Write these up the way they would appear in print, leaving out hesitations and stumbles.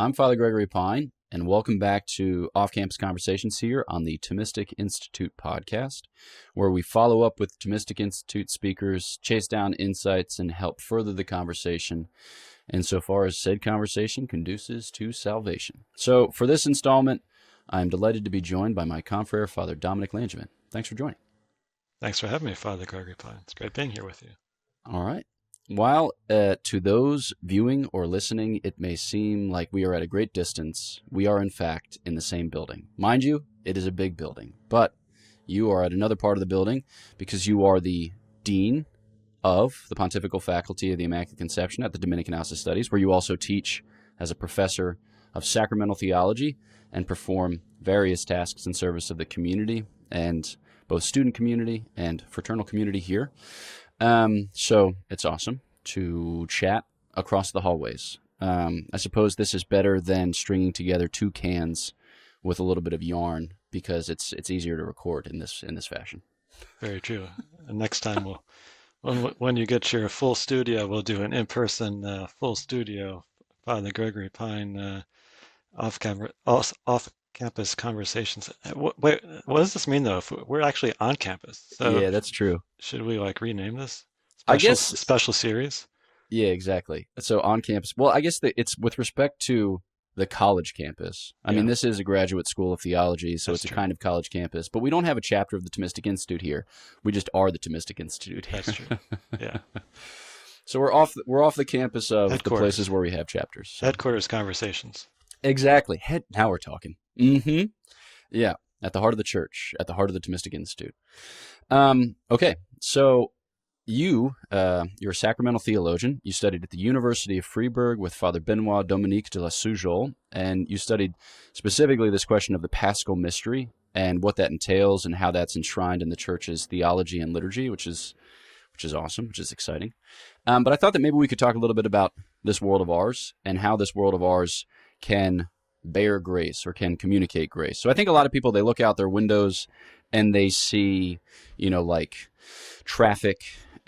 I'm Father Gregory Pine, and welcome back to Off-Campus Conversations here on the Thomistic Institute podcast, where we follow up with Thomistic Institute speakers, chase down insights, and help further the conversation insofar as said conversation conduces to salvation. So for this installment, I'm delighted to be joined by my confrere, Father Dominic Langevin. Thanks for joining. Thanks for having me, Father Gregory Pine. It's great being here with you. All right. While to those viewing or listening, it may seem like we are at a great distance, we are in fact in the same building. Mind you, it is a big building, but you are at another part of the building because you are the Dean of the Pontifical Faculty of the Immaculate Conception at the Dominican House of Studies, where you also teach as a professor of Sacramental theology and perform various tasks in service of the community, and both student community and fraternal community here. So it's awesome to chat across the hallways. I suppose this is better than stringing together two cans with a little bit of yarn because it's easier to record in this fashion. Very true. And next time when you get your full studio, we'll do an in-person full studio Father Gregory Pine off-campus conversations. Wait, what does this mean though? If we're actually on campus, so Yeah, that's true. should we rename this I guess special series? Yeah, exactly. So on campus, well, I guess it's with respect to the college campus. I mean, this is a graduate school of theology, so That's it's true. a kind of college campus. But we don't have a chapter of the Thomistic Institute here. We just are the Thomistic Institute. That's true. Yeah. So we're off the campus of the places where we have chapters. So. Headquarters conversations. Exactly. Now we're talking. Mm-hmm. Yeah. At the heart of the church, at the heart of the Thomistic Institute. Okay. So you're a sacramental theologian. You studied at the University of Freiburg with Father Benoit Dominique de la Soujeole, and you studied specifically this question of the Paschal Mystery and what that entails and how that's enshrined in the church's theology and liturgy, which is awesome, which is exciting. But I thought that maybe we could talk a little bit about this world of ours and how this world of ours can bear grace or can communicate grace. So I think a lot of people, they look out their windows and they see, like traffic,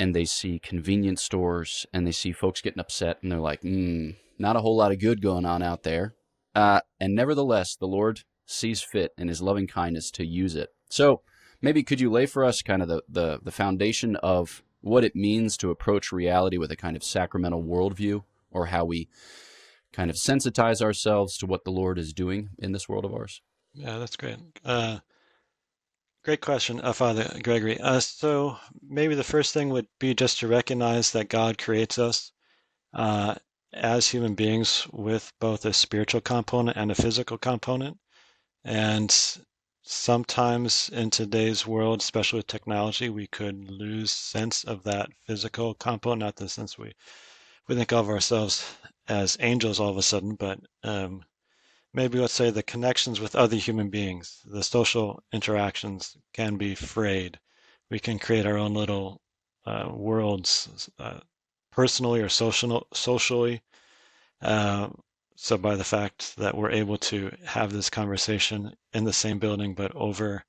and they see convenience stores, and they see folks getting upset, and they're like, not a whole lot of good going on out there. And nevertheless, the Lord sees fit in his loving kindness to use it. So maybe could you lay for us kind of the foundation of what it means to approach reality with a kind of sacramental worldview, or how we kind of sensitize ourselves to what the Lord is doing in this world of ours? Yeah, that's great. Great question, Father Gregory. So maybe the first thing would be just to recognize that God creates us as human beings with both a spiritual component and a physical component. And sometimes in today's world, especially with technology, we could lose sense of that physical component, not the sense we think of ourselves as angels all of a sudden, but maybe let's say the connections with other human beings, the social interactions can be frayed. We can create our own little worlds personally or socially. So by the fact that we're able to have this conversation in the same building but over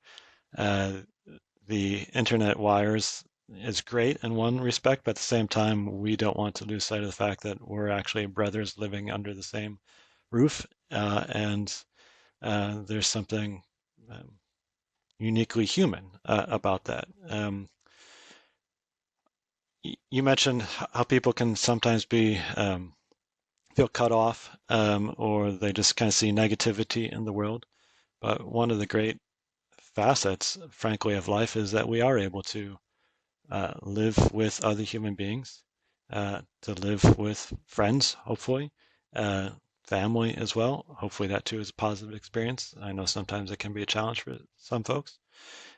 the internet wires is great in one respect, but at the same time, we don't want to lose sight of the fact that we're actually brothers living under the same roof, and there's something uniquely human about that. You mentioned how people can sometimes feel cut off, or they just kind of see negativity in the world. But one of the great facets, frankly, of life is that we are able to live with other human beings, to live with friends, hopefully, family as well. Hopefully that too is a positive experience. I know sometimes it can be a challenge for some folks.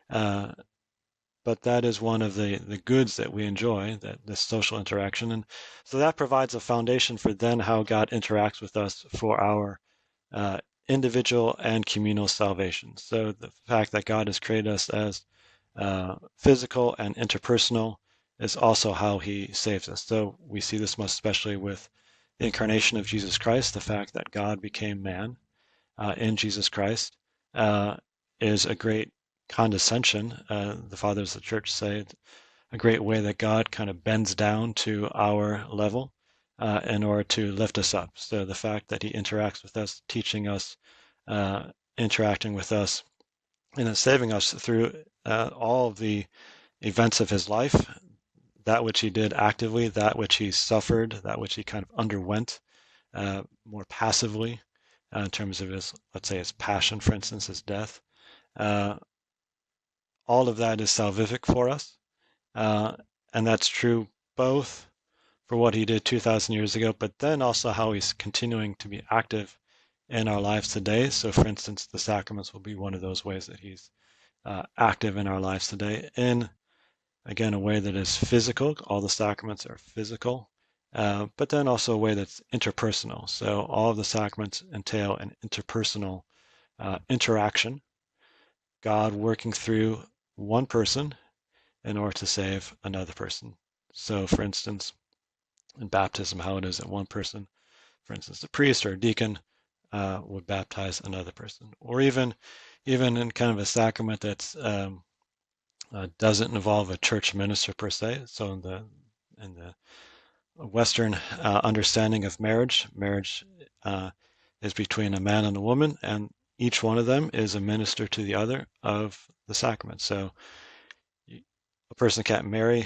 But that is one of the goods that we enjoy, that this social interaction. And so that provides a foundation for then how God interacts with us for our individual and communal salvation. So the fact that God has created us as physical and interpersonal is also how he saves us. So we see this most especially with the incarnation of Jesus Christ. The fact that God became man in Jesus Christ is a great condescension. The fathers of the church say a great way that God kind of bends down to our level in order to lift us up. So the fact that he interacts with us, teaching us, interacting with us, and then saving us through all of the events of his life, that which he did actively, that which he suffered, that which he kind of underwent more passively in terms of his, let's say, his passion, for instance, his death. All of that is salvific for us. And that's true both for what he did 2,000 years ago, but then also how he's continuing to be active in our lives today. So, for instance, the sacraments will be one of those ways that he's active in our lives today in, again, a way that is physical. All the sacraments are physical, but then also a way that's interpersonal. So all of the sacraments entail an interpersonal interaction, God working through one person in order to save another person. So, for instance, in baptism, how it is that one person, for instance, a priest or a deacon, would baptize another person, or even in kind of a sacrament that's doesn't involve a church minister per se. So in the Western understanding of marriage, is between a man and a woman, and each one of them is a minister to the other of the sacrament. So a person can't marry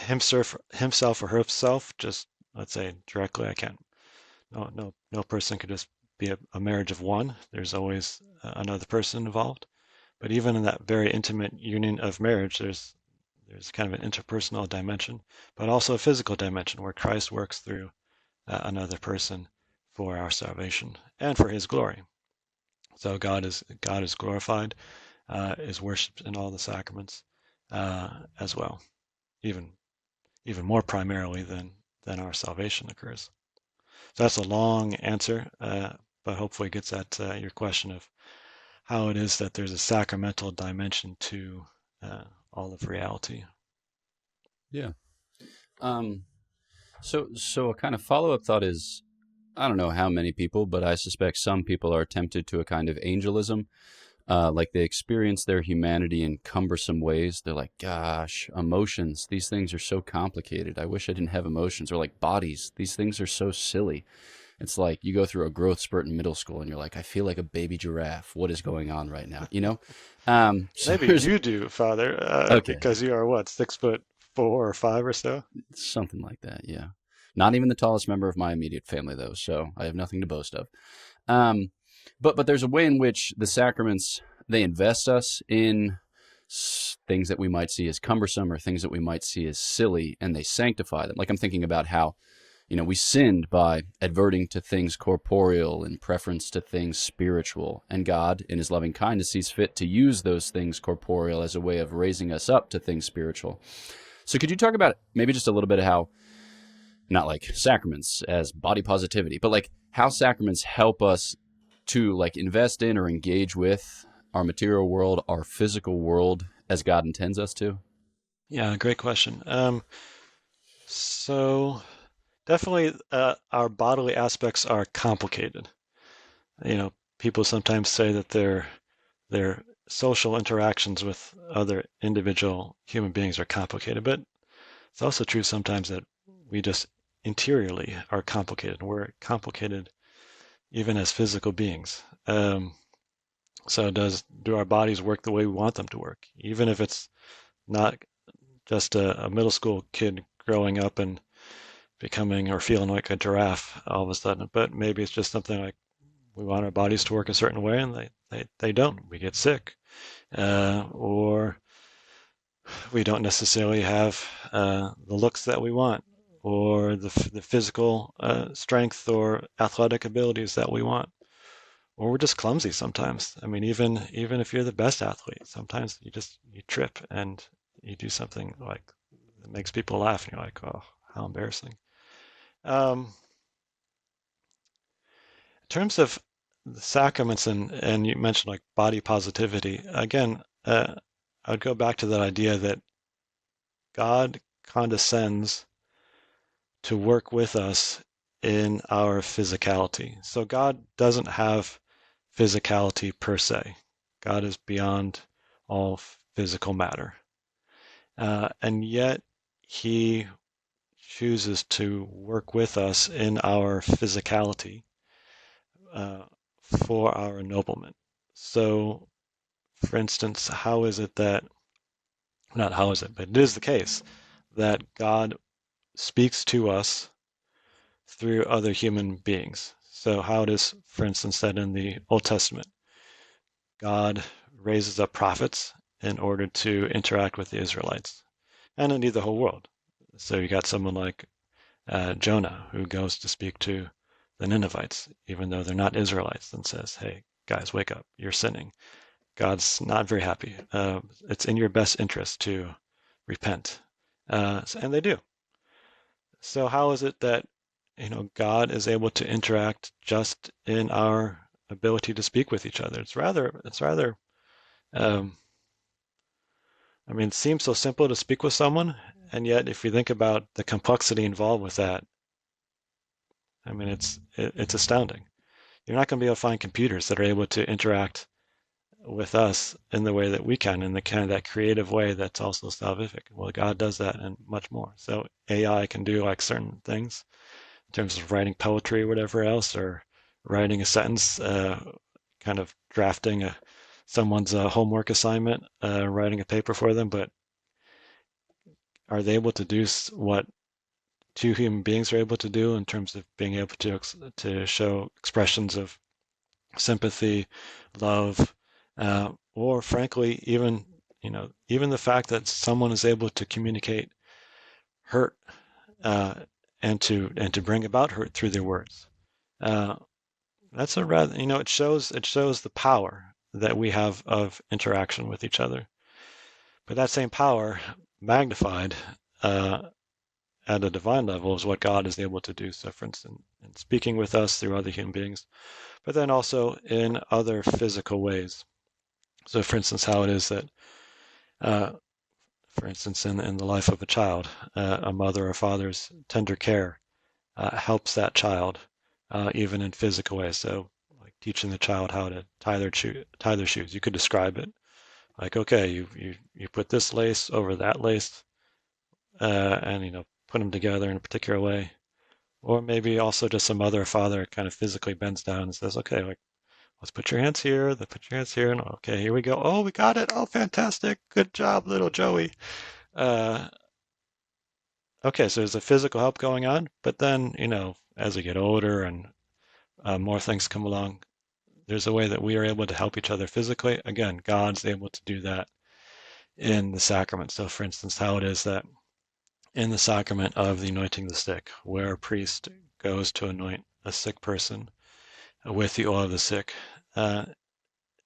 himself or herself just, let's say, directly. I can't. No person could just be a marriage of one. There's always another person involved. But even in that very intimate union of marriage, there's kind of an interpersonal dimension, but also a physical dimension where Christ works through another person for our salvation and for his glory. So God is glorified, is worshipped in all the sacraments as well, even more primarily than our salvation occurs. So that's a long answer, but hopefully it gets at your question of how it is that there's a sacramental dimension to all of reality. Yeah. So a kind of follow-up thought is, I don't know how many people, but I suspect some people are tempted to a kind of angelism. Like they experience their humanity in cumbersome ways. They're like, gosh, emotions, these things are so complicated. I wish I didn't have emotions. Or like bodies, these things are so silly. It's like you go through a growth spurt in middle school and you're like, I feel like a baby giraffe. What is going on right now? So Maybe you do, Father, okay, because you are what, 6'4" or 6'5" or so? something like that. Yeah. Not even the tallest member of my immediate family, though, so I have nothing to boast of. Um, but there's a way in which the sacraments, they invest us in things that we might see as cumbersome or things that we might see as silly, and they sanctify them. Like I'm thinking about how, we sinned by adverting to things corporeal in preference to things spiritual, and God, in his loving kindness, sees fit to use those things corporeal as a way of raising us up to things spiritual. So could you talk about maybe just a little bit of how, not like sacraments as body positivity, but like how sacraments help us to like invest in or engage with our material world, our physical world as God intends us to? Yeah, great question. So definitely our bodily aspects are complicated. People sometimes say that their social interactions with other individual human beings are complicated, but it's also true sometimes that we just interiorly are complicated. We're complicated even as physical beings. So do our bodies work the way we want them to work? Even if it's not just a middle school kid growing up and becoming or feeling like a giraffe all of a sudden, but maybe it's just something like we want our bodies to work a certain way and they don't. We get sick. Or we don't necessarily have the looks that we want or the physical strength or athletic abilities that we want. Or we're just clumsy sometimes. I mean, even if you're the best athlete, sometimes you trip and you do something like that makes people laugh, and you're like, oh, how embarrassing. In terms of the sacraments, and you mentioned like body positivity, again, I'd go back to that idea that God condescends to work with us in our physicality. So God doesn't have physicality per se. God is beyond all physical matter. And yet he chooses to work with us in our physicality uh, for our ennoblement. So, for instance, how is it that, not how is it, but it is the case that God speaks to us through other human beings? So, how does, for instance, that in the Old Testament, God raises up prophets in order to interact with the Israelites and indeed the whole world. So, you got someone like Jonah, who goes to speak to the Ninevites, even though they're not Israelites, and says, "Hey, guys, wake up! You're sinning." God's not very happy. It's in your best interest to repent, and they do. So how is it that God is able to interact just in our ability to speak with each other? It's rather. Um, I mean, it seems so simple to speak with someone, and yet if you think about the complexity involved with that, I mean, it's astounding. You're not going to be able to find computers that are able to interact with us in the way that we can, in the kind of that creative way that's also salvific. Well, God does that and much more. So AI can do like certain things in terms of writing poetry or whatever else, or writing a sentence, kind of drafting someone's homework assignment, writing a paper for them. But are they able to do what two human beings are able to do in terms of being able to show expressions of sympathy, love, or frankly, even the fact that someone is able to communicate hurt uh, and to bring about hurt through their words. Uh, that's a rather, it shows the power that we have of interaction with each other. But that same power magnified at a divine level is what God is able to do. So, for instance, in speaking with us through other human beings, but then also in other physical ways. So, for instance, how it is that, uh, for instance, in the life of a child, a mother or father's tender care helps that child, even in physical ways. So, like teaching the child how to tie their shoes. You could describe it like, okay, you put this lace over that lace, and put them together in a particular way. Or maybe also just a mother or father kind of physically bends down and says, okay, like, let's put your hands here, then put your hands here, and okay, here we go. Oh, we got it. Oh, fantastic. Good job, little Joey. Uh, okay, so there's a physical help going on, but then, as we get older and more things come along, there's a way that we are able to help each other physically. Again, God's able to do that in the sacrament. So, for instance, how it is that in the sacrament of the anointing the sick, where a priest goes to anoint a sick person with the oil of the sick, uh,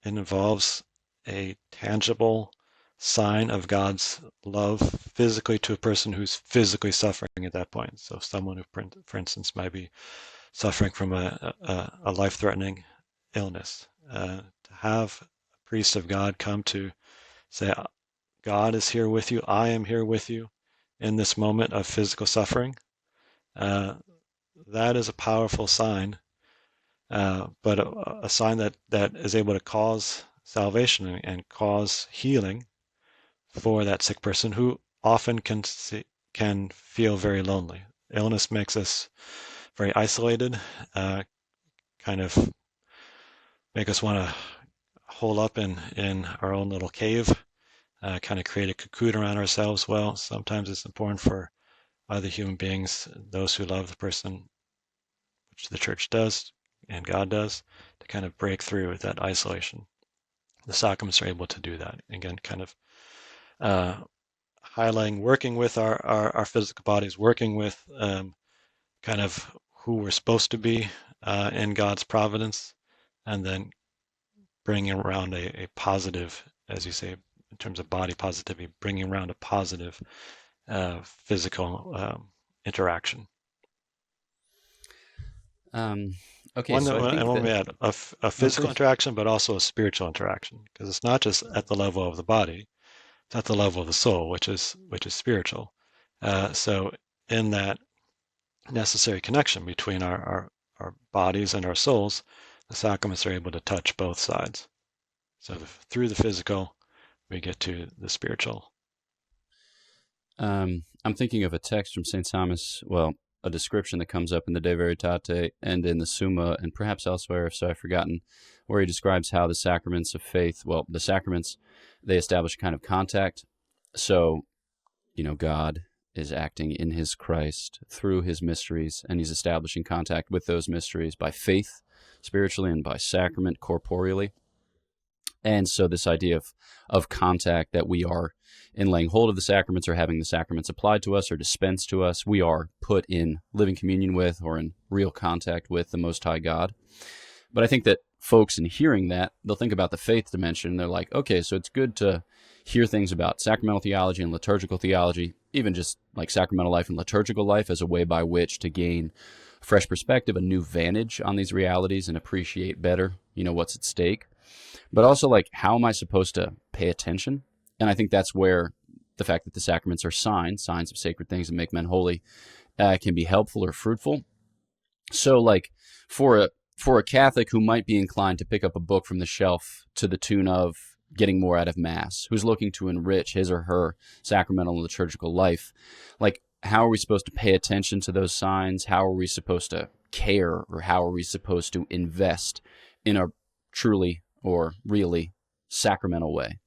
it involves a tangible sign of God's love physically to a person who's physically suffering at that point. So someone who, for instance, might be suffering from a life-threatening illness, to have a priest of God come to say, God is here with you, I am here with you in this moment of physical suffering, uh, that is a powerful sign, but a sign that is able to cause salvation and cause healing for that sick person who often can feel very lonely. Illness makes us very isolated, kind of make us want to hole up in our own little cave, kind of create a cocoon around ourselves. Well, sometimes it's important for other human beings, those who love the person, which the church does and God does, to kind of break through that isolation. The sacraments are able to do that. Again, kind of uh, highlighting, working with our physical bodies, working with kind of who we're supposed to be in God's providence, and then bringing around a positive, as you say, in terms of body positivity, bringing around a positive physical interaction. Um, okay, One so that, I think and one that we had a no, physical please. interaction, but also a spiritual interaction, because it's not just at the level of the body; it's at the level of the soul, which is spiritual. So in that necessary connection between our bodies and our souls, the sacraments are able to touch both sides. So through the physical, we get to the spiritual. I'm I'm thinking of a text from St. Thomas, well, a description that comes up in the De Veritate and in the Summa and perhaps elsewhere, so I've forgotten, where he describes how the sacraments of faith, well, the sacraments, they establish a kind of contact. So, God is acting in his Christ through his mysteries, and he's establishing contact with those mysteries by faith, spiritually, and by sacrament, corporeally. And so this idea of contact, that we are, in laying hold of the sacraments or having the sacraments applied to us or dispensed to us, we are put in living communion with or in real contact with the Most High God. But I think that folks, in hearing that, they'll think about the faith dimension. They're like, okay, so it's good to hear things about sacramental theology and liturgical theology, even just like sacramental life and liturgical life, as a way by which to gain fresh perspective, a new vantage on these realities, and appreciate better, what's at stake. But also, like, how am I supposed to pay attention? And I think that's where the fact that the sacraments are signs of sacred things that make men holy, can be helpful or fruitful. So, like, for a Catholic who might be inclined to pick up a book from the shelf to the tune of getting more out of Mass, who's looking to enrich his or her sacramental and liturgical life, like, how are we supposed to pay attention to those signs? How are we supposed to care, or how are we supposed to invest in a truly or really sacramental way?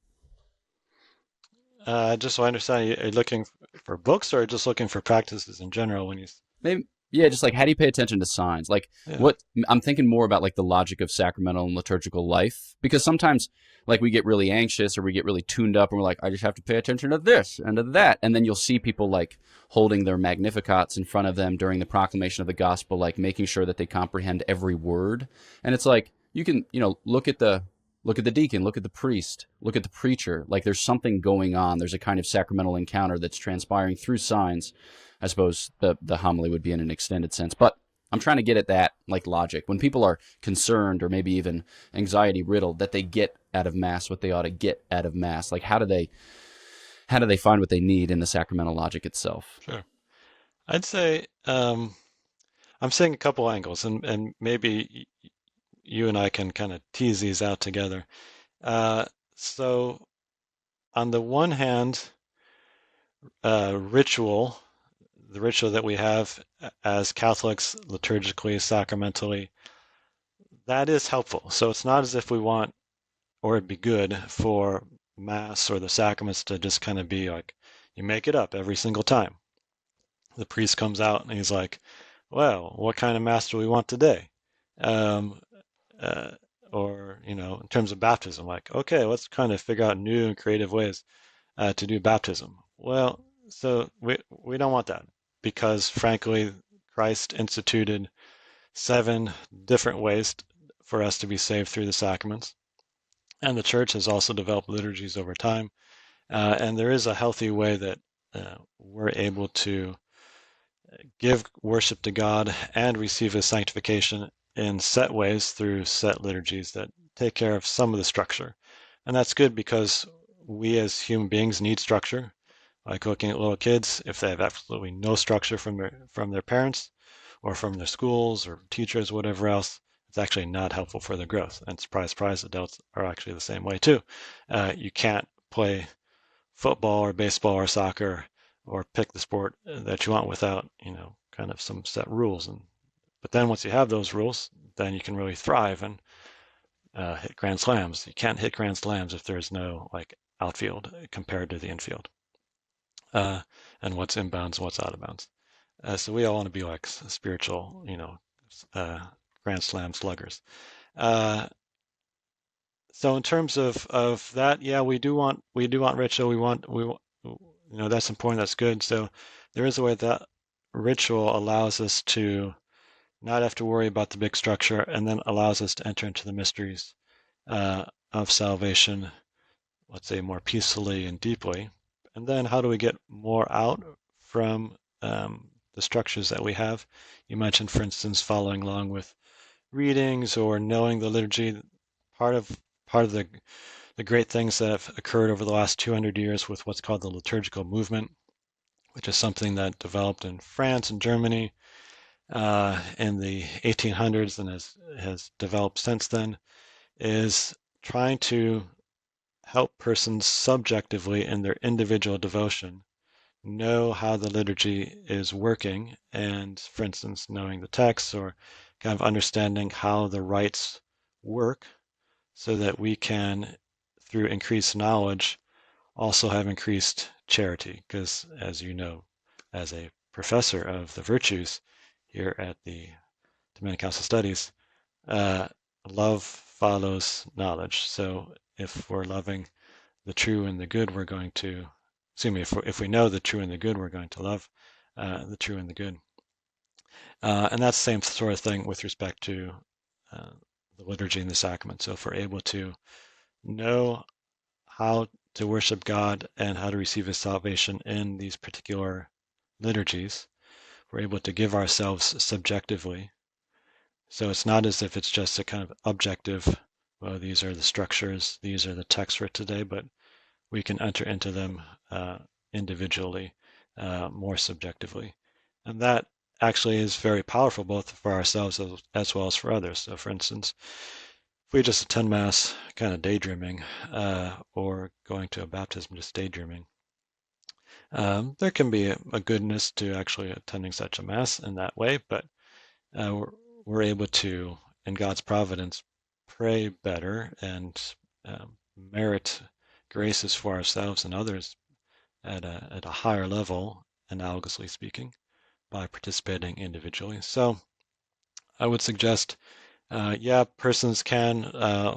Just so I understand, are you looking for books or just looking for practices in general when you? Maybe, yeah, just like, how do you pay attention to signs? Like, Yeah. what I'm thinking more about, like, the logic of sacramental and liturgical life, because sometimes, like, we get really anxious or we get really tuned up and we're like, I just have to pay attention to this and to that. And then you'll see people, like, holding their Magnificats in front of them during the proclamation of the gospel, like making sure that they comprehend every word. And it's like, you can, look at the deacon, look at the priest, look at the preacher. Like, there's something going on. There's a kind of sacramental encounter that's transpiring through signs. I suppose the homily would be in an extended sense. But I'm trying to get at that, like, logic. When people are concerned or maybe even anxiety riddled, that they get out of Mass what they ought to get out of Mass. Like, how do they find what they need in the sacramental logic itself? Sure. I'd say I'm seeing a couple angles, and maybe you and I can kind of tease these out together. So on the one hand, ritual, the ritual that we have as Catholics, liturgically, sacramentally, that is helpful. So it's not as if we want, or it'd be good for Mass or the sacraments to just kind of be like, you make it up every single time. The priest comes out and he's like, well, what kind of Mass do we want today? Um, or, in terms of baptism, like, okay, let's kind of figure out new and creative ways to do baptism. Well, so we don't want that, because frankly, Christ instituted 7 different ways for us to be saved through the sacraments. And the church has also developed liturgies over time. And there is a healthy way that we're able to give worship to God and receive his sanctification in set ways through set liturgies that take care of some of the structure. And that's good, because we as human beings need structure. Like looking at little kids, if they have absolutely no structure from their parents or from their schools or teachers, whatever else, it's actually not helpful for their growth. And surprise, surprise, adults are actually the same way too. You can't play football or baseball or soccer or pick the sport that you want without, kind of some set rules. But then once you have those rules, then you can really thrive and hit grand slams. You can't hit grand slams if there's no, like, outfield compared to the infield, and what's inbounds and what's out of bounds. So we all want to be like spiritual, grand slam sluggers. So in terms of that, yeah, we do want ritual. That's important. That's good. So there is a way that ritual allows us to not have to worry about the big structure, and then allows us to enter into the mysteries of salvation, let's say, more peacefully and deeply. And then how do we get more out from the structures that we have? You mentioned, for instance, following along with readings or knowing the liturgy. Part of the great things that have occurred over the last 200 years with what's called the liturgical movement, which is something that developed in France and Germany in the 1800s and has developed since then, is trying to help persons subjectively in their individual devotion know how the liturgy is working, and for instance, knowing the text or kind of understanding how the rites work so that we can, through increased knowledge, also have increased charity. Because as you know, as a professor of the virtues here at the Dominic Council Studies, uh, love follows knowledge. So if we're loving the true and the good, we're going to, excuse me, if we know the true and the good, we're going to love the true and the good. And that's the same sort of thing with respect to uh, the liturgy and the sacrament. So if we're able to know how to worship God and how to receive his salvation in these particular liturgies, we're able to give ourselves subjectively. So it's not as if it's just a kind of objective, well, these are the structures, these are the texts for today, but we can enter into them individually, more subjectively. And that actually is very powerful both for ourselves as well as for others. So for instance, if we just attend Mass kind of daydreaming, or going to a baptism just daydreaming, there can be a goodness to actually attending such a Mass in that way, but we're able to, in God's providence, pray better and merit graces for ourselves and others at a higher level, analogously speaking, by participating individually. So I would suggest, yeah, persons can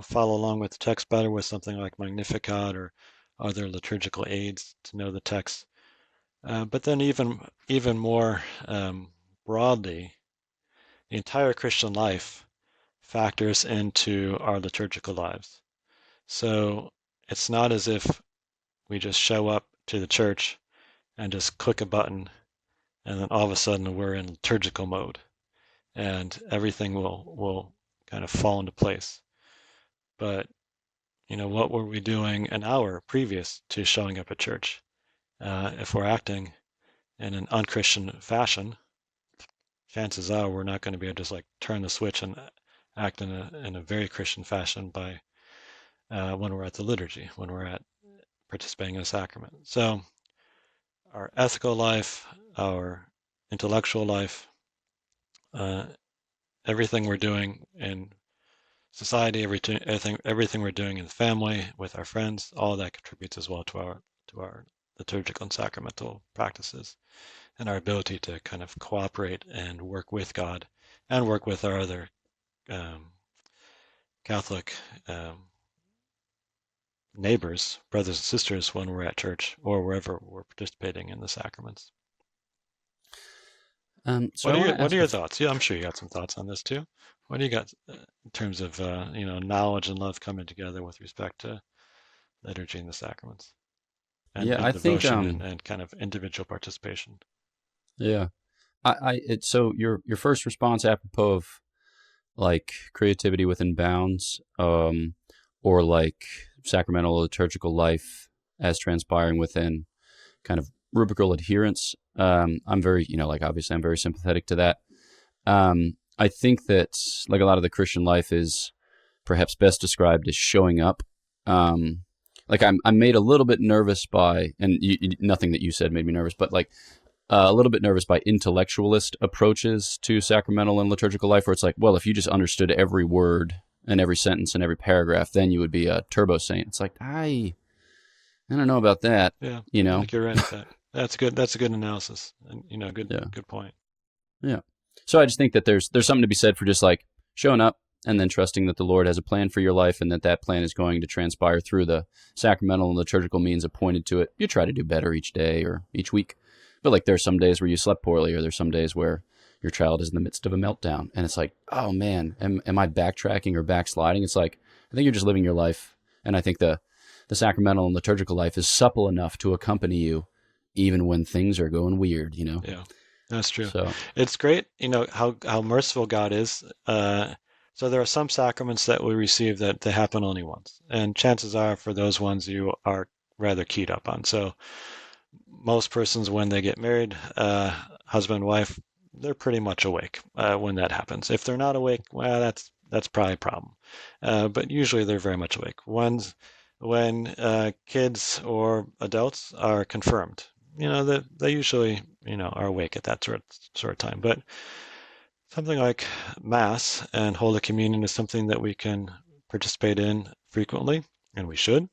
follow along with the text better with something like Magnificat or other liturgical aids to know the text. But then even more broadly, the entire Christian life factors into our liturgical lives. So it's not as if we just show up to the church and just click a button and then all of a sudden we're in liturgical mode and everything will kind of fall into place. But what were we doing an hour previous to showing up at church? If we're acting in an unchristian fashion, chances are we're not going to be able to just like turn the switch and act in a very Christian fashion by when we're at the liturgy, when we're at participating in a sacrament. So our ethical life, our intellectual life, uh, everything we're doing in society, everything we're doing in the family, with our friends, all that contributes as well to our liturgical and sacramental practices and our ability to kind of cooperate and work with God and work with our other um, Catholic neighbors, brothers and sisters when we're at church or wherever we're participating in the sacraments. So I want to What are ask your thoughts? Yeah, I'm sure you got some thoughts on this too. What do you got in terms of knowledge and love coming together with respect to liturgy and the sacraments yeah, and I think devotion and kind of individual participation? yeah. So your first response apropos of like creativity within bounds, or like sacramental liturgical life as transpiring within kind of rubrical adherence. I'm very, like obviously I'm very sympathetic to that. I think that like a lot of the Christian life is perhaps best described as showing up. Like I'm made a little bit nervous by, and nothing that you said made me nervous, but like a little bit nervous by intellectualist approaches to sacramental and liturgical life, where it's like, well, if you just understood every word and every sentence and every paragraph, then you would be a turbo saint. It's like I don't know about that. Yeah, You I know, think you're right at that. That's good. That's a good analysis, and yeah, good point. yeah. So I just think that there's something to be said for just like showing up and then trusting that the Lord has a plan for your life and that plan is going to transpire through the sacramental and liturgical means appointed to it. You try to do better each day or each week. But like there's some days where you slept poorly, or there's some days where your child is in the midst of a meltdown. And it's like, oh man, am I backtracking or backsliding? It's like, I think you're just living your life. And I think the sacramental and liturgical life is supple enough to accompany you even when things are going weird. Yeah, that's true. So, It's great, how merciful God is. So there are some sacraments that we receive that they happen only once, and chances are for those ones you are rather keyed up on. So most persons, when they get married, husband and wife, they're pretty much awake when that happens. If they're not awake, well, that's probably a problem. But usually they're very much awake. When kids or adults are confirmed, they usually, are awake at that sort of time. But something like Mass and Holy Communion is something that we can participate in frequently, and we should.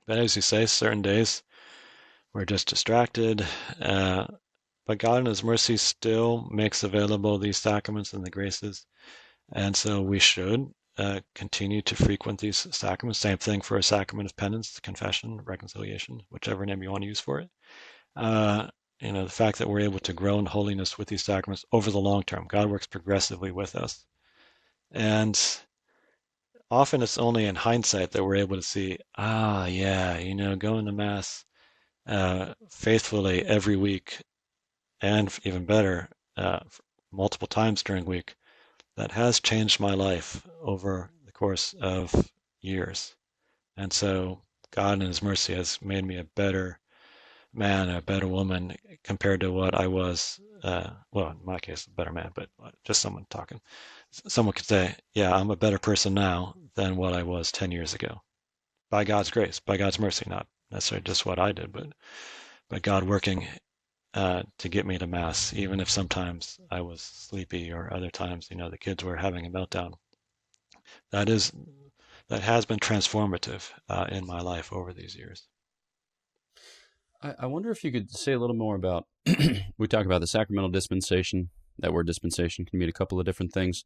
But as you say, certain days we're just distracted. But God in His mercy still makes available these sacraments and the graces. And so we should continue to frequent these sacraments. Same thing for a sacrament of penance, confession, reconciliation, whichever name you want to use for it. The fact that we're able to grow in holiness with these sacraments over the long term. God works progressively with us. And often it's only in hindsight that we're able to see, going to Mass faithfully every week, and even better, multiple times during the week, that has changed my life over the course of years. And so God in His mercy has made me a better man, a better woman compared to what I was, well, in my case, a better man, but just someone talking. Someone could say, yeah, I'm a better person now than what I was 10 years ago. By God's grace, by God's mercy, not necessarily just what I did, but God working to get me to Mass, even if sometimes I was sleepy or other times, the kids were having a meltdown. That has been transformative in my life over these years. I wonder if you could say a little more about, we talk about the sacramental dispensation. That word dispensation can mean a couple of different things.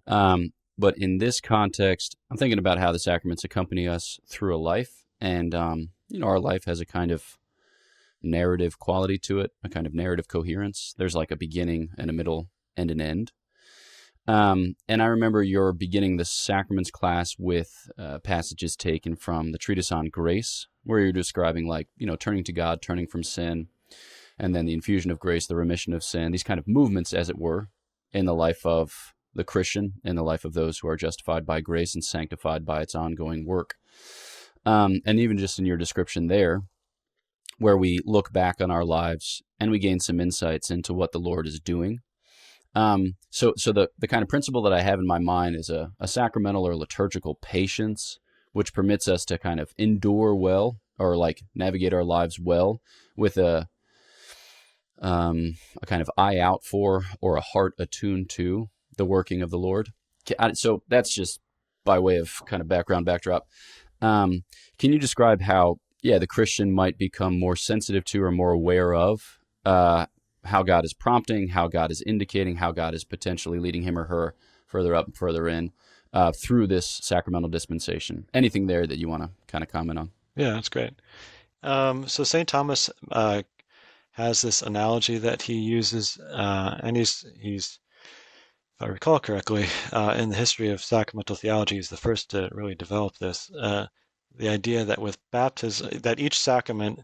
But in this context, I'm thinking about how the sacraments accompany us through a life. And, our life has a kind of narrative quality to it, a kind of narrative coherence. There's like a beginning and a middle and an end. And I remember you're beginning the sacraments class with passages taken from the treatise on grace, where you're describing turning to God, turning from sin, and then the infusion of grace, the remission of sin, these kind of movements, as it were, in the life of the Christian, in the life of those who are justified by grace and sanctified by its ongoing work. And even just in your description there, where we look back on our lives and we gain some insights into what the Lord is doing. So the kind of principle that I have in my mind is a sacramental or liturgical patience, which permits us to kind of endure well, or navigate our lives well, with a kind of eye out for, or a heart attuned to, the working of the Lord. So that's just by way of kind of backdrop. Can you describe how, the Christian might become more sensitive to or more aware of how God is prompting, how God is indicating, how God is potentially leading him or her further up and further in through this sacramental dispensation? Anything there that you want to kind of comment on? Yeah, that's great. So St. Thomas has this analogy that he uses, and he's, if I recall correctly, in the history of sacramental theology, he's the first to really develop this. The idea that with baptism, that each sacrament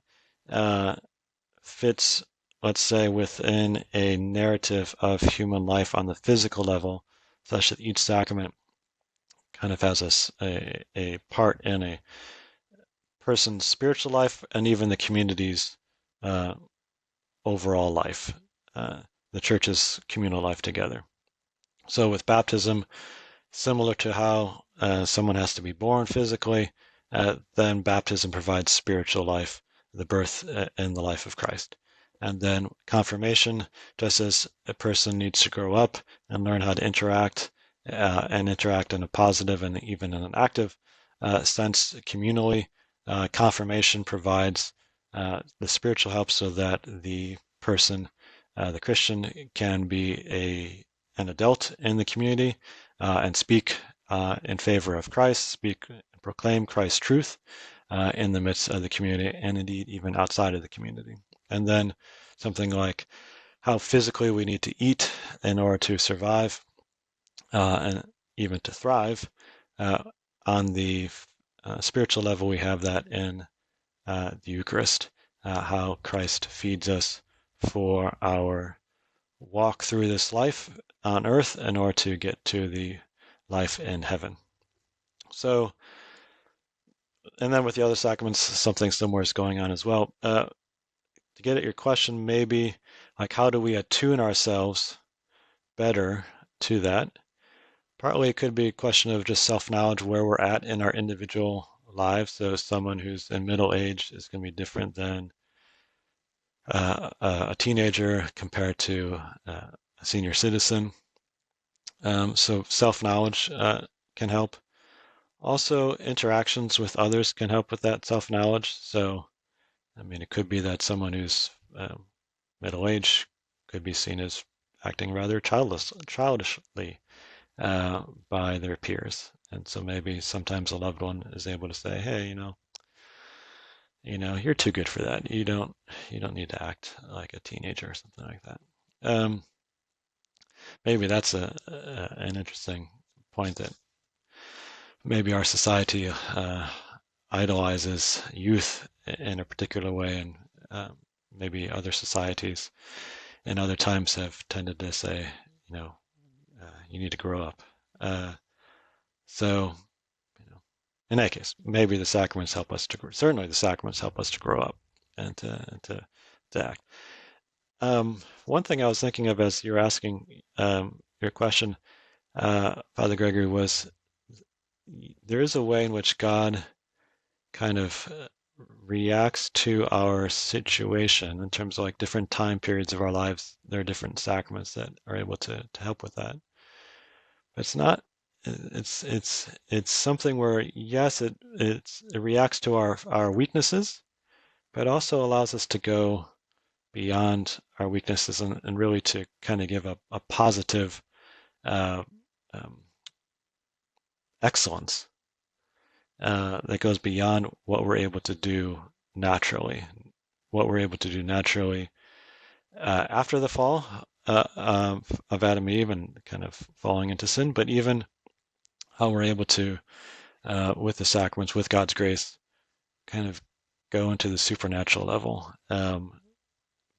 fits, let's say, within a narrative of human life on the physical level, such that each sacrament kind of has a part in a person's spiritual life and even the community's overall life, the church's communal life together. So with baptism, similar to how someone has to be born physically, then baptism provides spiritual life, the birth and the life of Christ. And then confirmation, just as a person needs to grow up and learn how to interact and interact in a positive and even in an active sense communally, confirmation provides the spiritual help so that the person, the Christian, can be an adult in the community and speak in favor of Christ, speak and proclaim Christ's truth in the midst of the community, and indeed even outside of the community. And then something like how physically we need to eat in order to survive and even to thrive. On the spiritual level, we have that in the Eucharist, how Christ feeds us for our walk through this life on earth in order to get to the life in heaven. So, and then with the other sacraments, something similar is going on as well. To get at your question, maybe how do we attune ourselves better to that? Partly it could be a question of just self-knowledge, where we're at in our individual lives. So someone who's in middle age is going to be different than a teenager compared to a senior citizen. So self-knowledge can help. Also, interactions with others can help with that self-knowledge. So, I mean, it could be that someone who's middle-aged could be seen as acting rather childishly by their peers. And so maybe sometimes a loved one is able to say, hey, you're too good for that. You don't need to act like a teenager or something like that. Maybe that's an interesting point, that maybe our society idolizes youth in a particular way, and maybe other societies in other times have tended to say, you need to grow up. So, in that case, maybe the sacraments help us to grow. Certainly, the sacraments help us to grow up and to act. One thing I was thinking of as you're asking your question, Father Gregory, was there is a way in which God kind of reacts to our situation in terms of like different time periods of our lives. There are different sacraments that are able to help with that. But it's not. It's something where, yes, it reacts to our weaknesses, but also allows us to go beyond our weaknesses and really to kind of give a positive excellence that goes beyond what we're able to do naturally. What we're able to do naturally after the fall of Adam and Eve and kind of falling into sin, but even how we're able to, with the sacraments, with God's grace, kind of go into the supernatural level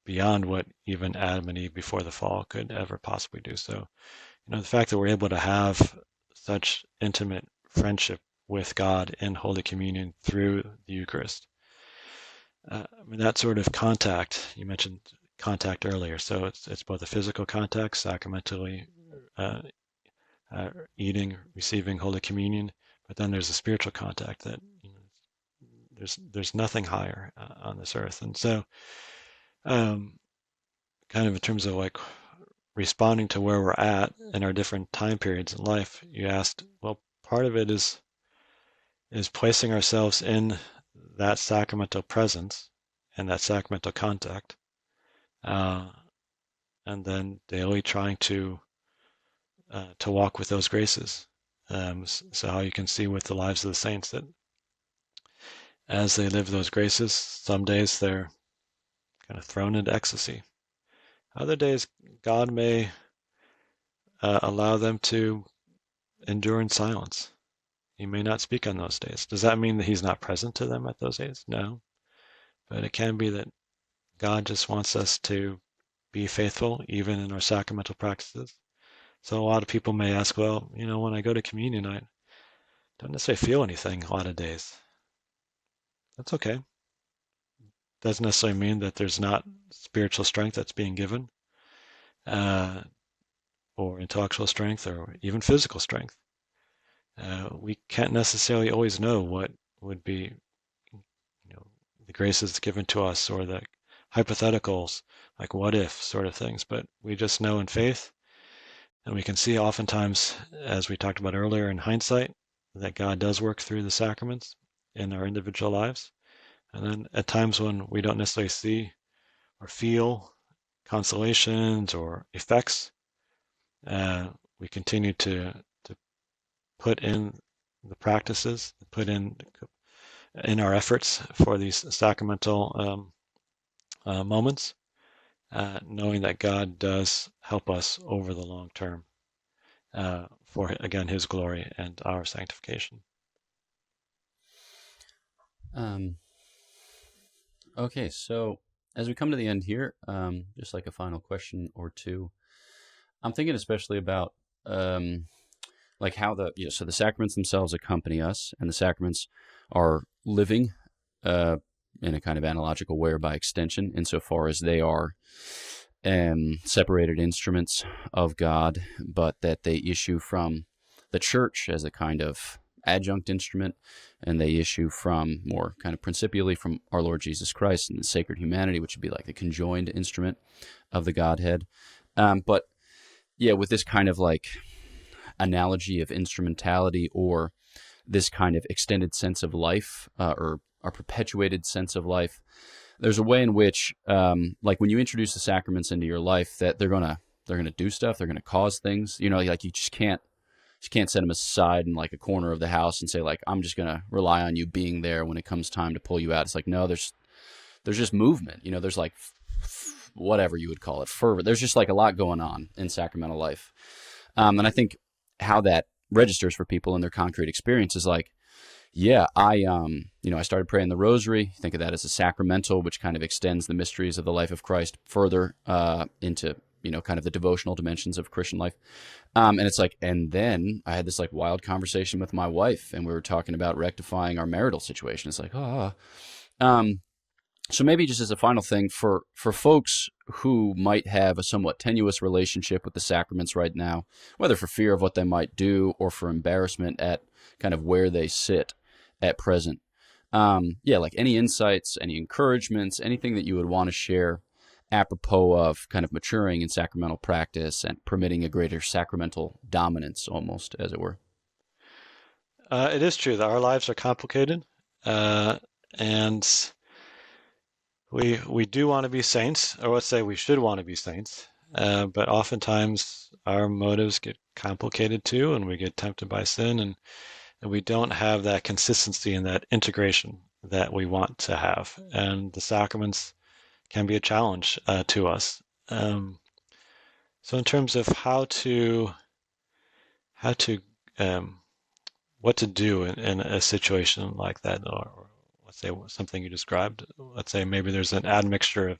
beyond what even Adam and Eve before the fall could ever possibly do. So, the fact that we're able to have such intimate friendship with God in Holy Communion through the Eucharist. I mean, that sort of contact, you mentioned contact earlier, so it's both a physical contact, sacramentally eating, receiving Holy Communion, but then there's a spiritual contact that there's nothing higher on this earth. And so kind of in terms of like responding to where we're at in our different time periods in life, you asked, well, part of it is placing ourselves in that sacramental presence and that sacramental contact, and then daily trying to walk with those graces. So how you can see with the lives of the saints that as they live those graces, some days they're kind of thrown into ecstasy. Other days, God may allow them to endure in silence. He may not speak on those days. Does that mean that he's not present to them at those days? No. But it can be that God just wants us to be faithful even in our sacramental practices. So a lot of people may ask, well, when I go to communion, I don't necessarily feel anything a lot of days. That's okay. Doesn't necessarily mean that there's not spiritual strength that's being given, or intellectual strength, or even physical strength. We can't necessarily always know what would be, the graces given to us, or the hypotheticals, like what if sort of things, but we just know in faith, and we can see oftentimes, as we talked about earlier, in hindsight, that God does work through the sacraments in our individual lives. And then at times when we don't necessarily see or feel consolations or effects, we continue to put in the practices, put in our efforts for these sacramental moments, knowing that God does help us over the long term for, again, his glory and our sanctification. Okay, so as we come to the end here, just like a final question or two, I'm thinking especially about like how so the sacraments themselves accompany us, and the sacraments are living in a kind of analogical way or by extension, insofar as they are separated instruments of God, but that they issue from the church as a kind of adjunct instrument, and they issue from more kind of principially from our Lord Jesus Christ and the sacred humanity, which would be like the conjoined instrument of the Godhead. But yeah, with this kind of like analogy of instrumentality, or this kind of extended sense of life, or a perpetuated sense of life, there's a way in which, like when you introduce the sacraments into your life, that they're gonna do stuff, they're gonna cause things. Like you just can't set them aside in like a corner of the house and say like, I'm just gonna rely on you being there when it comes time to pull you out. It's like, no, there's just movement. There's like whatever you would call it, fervor. There's just like a lot going on in sacramental life, and I think how that registers for people in their concrete experience is like, yeah, I started praying the rosary. Think of that as a sacramental, which kind of extends the mysteries of the life of Christ further into, kind of the devotional dimensions of Christian life. And it's like, and then I had this like wild conversation with my wife, and we were talking about rectifying our marital situation. It's like, so maybe just as a final thing for folks who might have a somewhat tenuous relationship with the sacraments right now, whether for fear of what they might do or for embarrassment at kind of where they sit at present, like any insights, any encouragements, anything that you would want to share apropos of kind of maturing in sacramental practice and permitting a greater sacramental dominance, almost, as it were. It is true that our lives are complicated, and we do want to be saints, or let's say we should want to be saints, but oftentimes our motives get complicated too, and we get tempted by sin, and we don't have that consistency and that integration that we want to have. And the sacraments can be a challenge to us. So in terms of what to do in a situation like that, or let's say something you described, let's say maybe there's an admixture of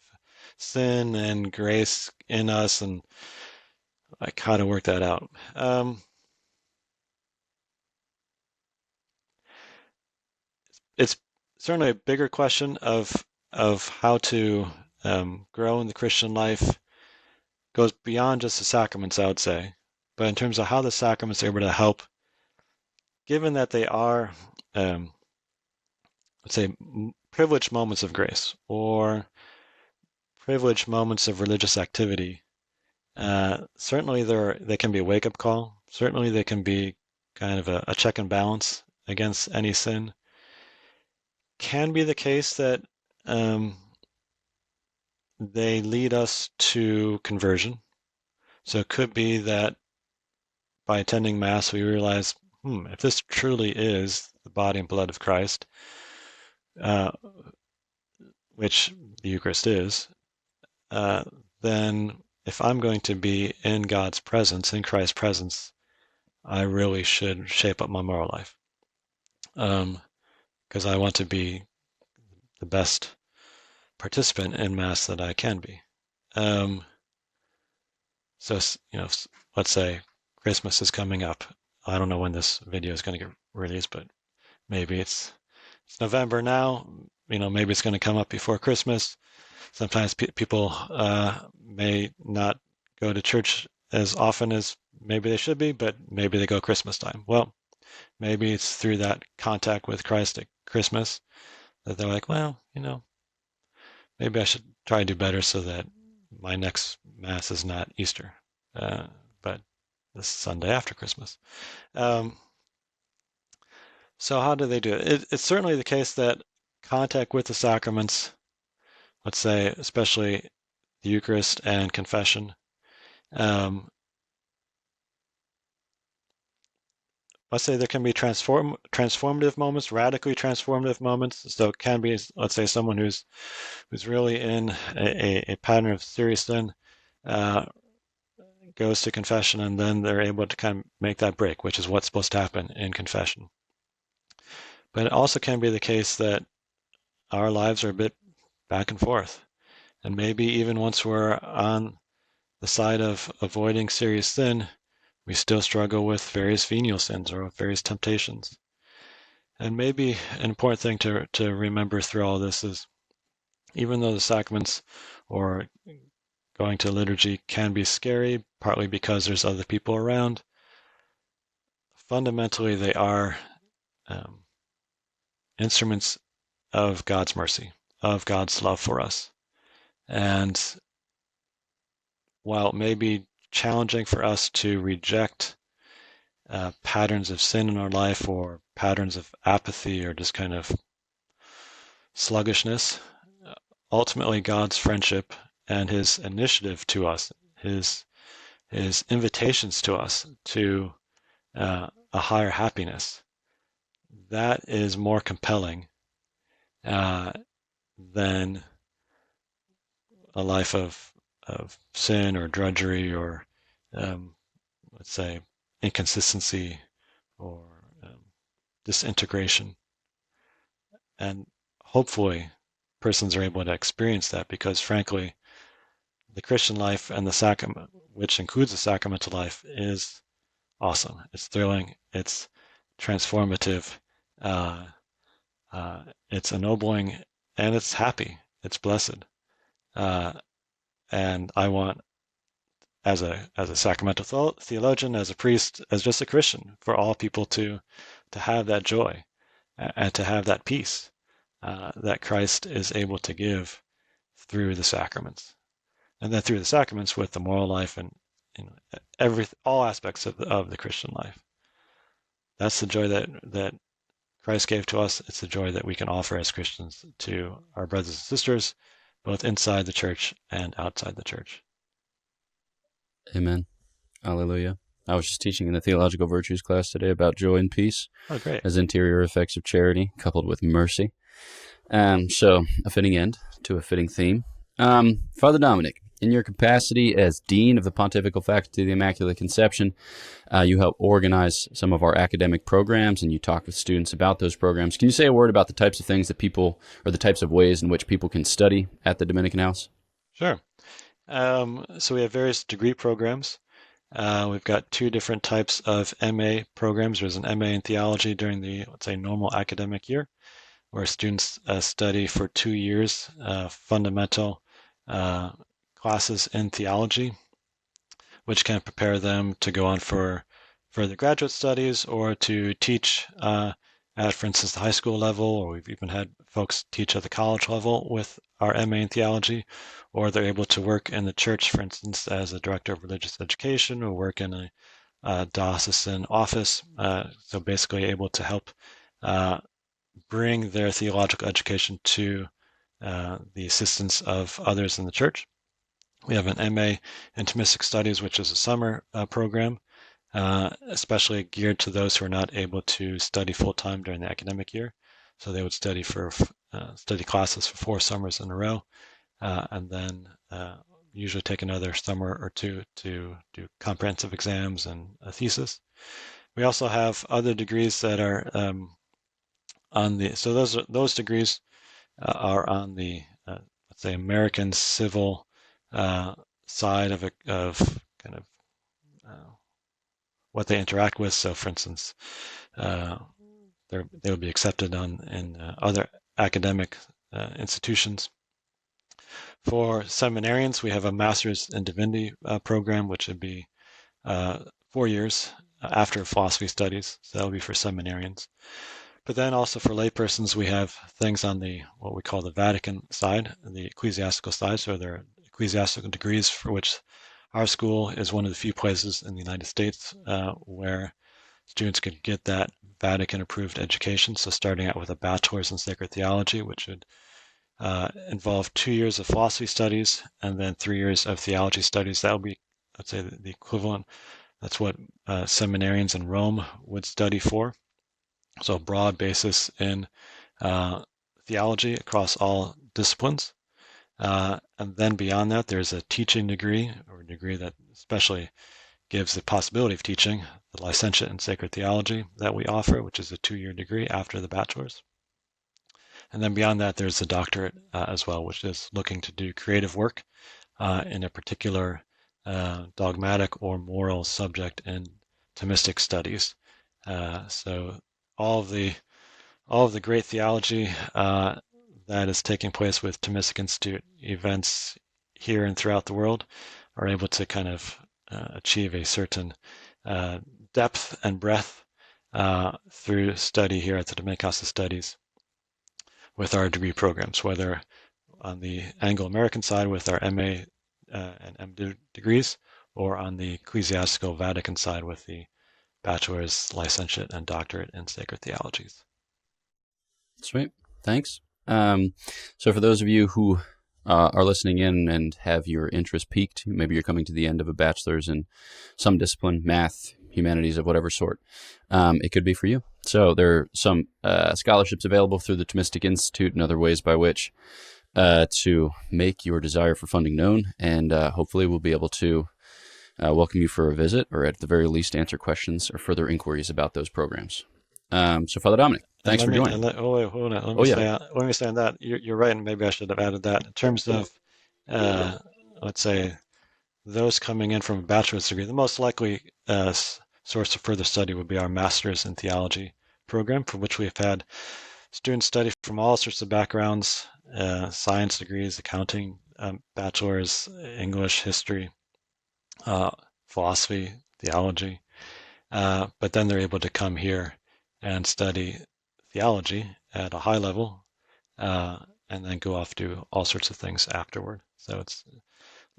sin and grace in us, and like how to work that out. It's certainly a bigger question of how to grow in the Christian life. Goes beyond just the sacraments, I would say. But in terms of how the sacraments are able to help, given that they are, let's say, privileged moments of grace or privileged moments of religious activity, certainly they can be a wake-up call. Certainly they can be kind of a check and balance against any sin. Can be the case that they lead us to conversion. So it could be that by attending Mass, we realize, if this truly is the body and blood of Christ, which the Eucharist is, then if I'm going to be in God's presence, in Christ's presence, I really should shape up my moral life. Because I want to be the best participant in Mass that I can be. So, let's say Christmas is coming up. I don't know when this video is going to get released, but maybe it's November now. Maybe it's going to come up before Christmas. Sometimes people may not go to church as often as maybe they should be, but maybe they go Christmas time. Well, maybe it's through that contact with Christ at Christmas that they're like, well, maybe I should try to do better so that my next Mass is not Easter, but this Sunday after Christmas. So how do they do it? It's certainly the case that contact with the sacraments, let's say especially the Eucharist and confession, let's say there can be transformative moments, radically transformative moments. So it can be, let's say, someone who's really in a pattern of serious sin, goes to confession, and then they're able to kind of make that break, which is what's supposed to happen in confession. But it also can be the case that our lives are a bit back and forth. And maybe even once we're on the side of avoiding serious sin, we still struggle with various venial sins or various temptations. And maybe an important thing to remember through all this is, even though the sacraments or going to liturgy can be scary, partly because there's other people around, fundamentally they are um, instruments of God's mercy, of God's love for us. And while it may be challenging for us to reject patterns of sin in our life or patterns of apathy or just kind of sluggishness, ultimately God's friendship and his initiative to us, his invitations to us to a higher happiness, that is more compelling than a life of sin or drudgery or, let's say, inconsistency or disintegration. And hopefully persons are able to experience that because, frankly, the Christian life and the sacrament, which includes the sacramental life, is awesome. It's thrilling. It's transformative. It's ennobling, and it's happy. It's blessed. And I want, as a sacramental theologian, as a priest, as just a Christian, for all people to have that joy and to have that peace that Christ is able to give through the sacraments, and then through the sacraments with the moral life and all aspects of the Christian life. That's the joy that Christ gave to us. It's the joy that we can offer as Christians to our brothers and sisters, both inside the church and outside the church. Amen. Hallelujah. I was just teaching in the theological virtues class today about joy and peace as interior effects of charity coupled with mercy. So a fitting end to a fitting theme. Father Dominic, in your capacity as Dean of the Pontifical Faculty of the Immaculate Conception, you help organize some of our academic programs, and you talk with students about those programs. Can you say a word about the types of things that people, or the types of ways in which people can study at the Dominican House? Sure. So we have various degree programs. We've got two different types of MA programs. There's an MA in theology during the, let's say, normal academic year, where students study for 2 years fundamental classes in theology, which can prepare them to go on for further graduate studies or to teach at, for instance, the high school level, or we've even had folks teach at the college level with our MA in theology, or they're able to work in the church, for instance, as a director of religious education, or work in a diocesan office. So basically able to help bring their theological education to the assistance of others in the church. We have an MA in Thomistic Studies, which is a summer program, especially geared to those who are not able to study full-time during the academic year. So they would study classes for 4 summers in a row, and then usually take another summer or two to do comprehensive exams and a thesis. We also have other degrees that are those degrees are on the let's say American civil side of kind of what they interact with. So, for instance, they would be accepted in other academic institutions. For seminarians, we have a Master's in Divinity program, which would be 4 years after philosophy studies. So that would be for seminarians. But then also for laypersons, we have things on what we call the Vatican side, the ecclesiastical side. So there are ecclesiastical degrees for which our school is one of the few places in the United States where students could get that Vatican-approved education. So starting out with a bachelor's in sacred theology, which would involve 2 years of philosophy studies and then 3 years of theology studies. That would be, let's say, the equivalent. That's what seminarians in Rome would study for. So a broad basis in theology across all disciplines. And then beyond that, there's a teaching degree, or a degree that especially gives the possibility of teaching, the licentiate in sacred theology that we offer, which is a 2-year degree after the bachelor's. And then beyond that, there's the doctorate as well, which is looking to do creative work in a particular dogmatic or moral subject in Thomistic studies. So all of the great theology that is taking place with Thomistic Institute events here and throughout the world are able to kind of achieve a certain depth and breadth through study here at the Dominican House of Studies with our degree programs, whether on the Anglo-American side with our MA and MD degrees, or on the ecclesiastical Vatican side with the bachelor's, licentiate, and doctorate in sacred theologies. Sweet. Thanks. So for those of you who are listening in and have your interest piqued, maybe you're coming to the end of a bachelor's in some discipline, math, humanities of whatever sort, it could be for you. So there are some scholarships available through the Thomistic Institute and other ways by which to make your desire for funding known, and hopefully we'll be able to welcome you for a visit, or at the very least answer questions or further inquiries about those programs. So Father Dominic, thanks for joining. Let me say on that, you're right, and maybe I should have added that. In terms of, let's say, those coming in from a bachelor's degree, the most likely source of further study would be our Master's in Theology program, for which we've had students study from all sorts of backgrounds, science degrees, accounting, bachelor's, English, history, philosophy, theology, but then they're able to come here and study theology at a high level, and then go off to all sorts of things afterward. So it's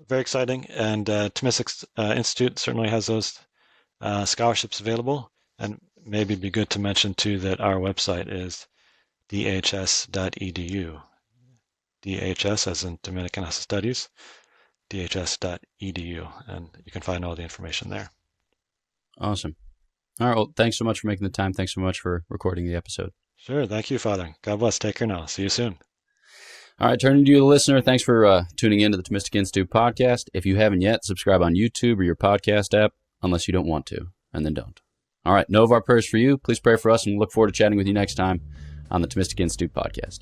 very exciting, and Thomistic Institute certainly has those scholarships available. And maybe it'd be good to mention too that our website is dhs.edu. DHS as in Dominican House of Studies, dhs.edu, and you can find all the information there. Awesome. All right. Well, thanks so much for making the time. Thanks so much for recording the episode. Sure. Thank you, Father. God bless. Take care now. See you soon. All right. Turning to you, the listener. Thanks for tuning into the Thomistic Institute podcast. If you haven't yet, subscribe on YouTube or your podcast app, unless you don't want to, and then don't. All right. Know of our prayers for you. Please pray for us, and we look forward to chatting with you next time on the Thomistic Institute podcast.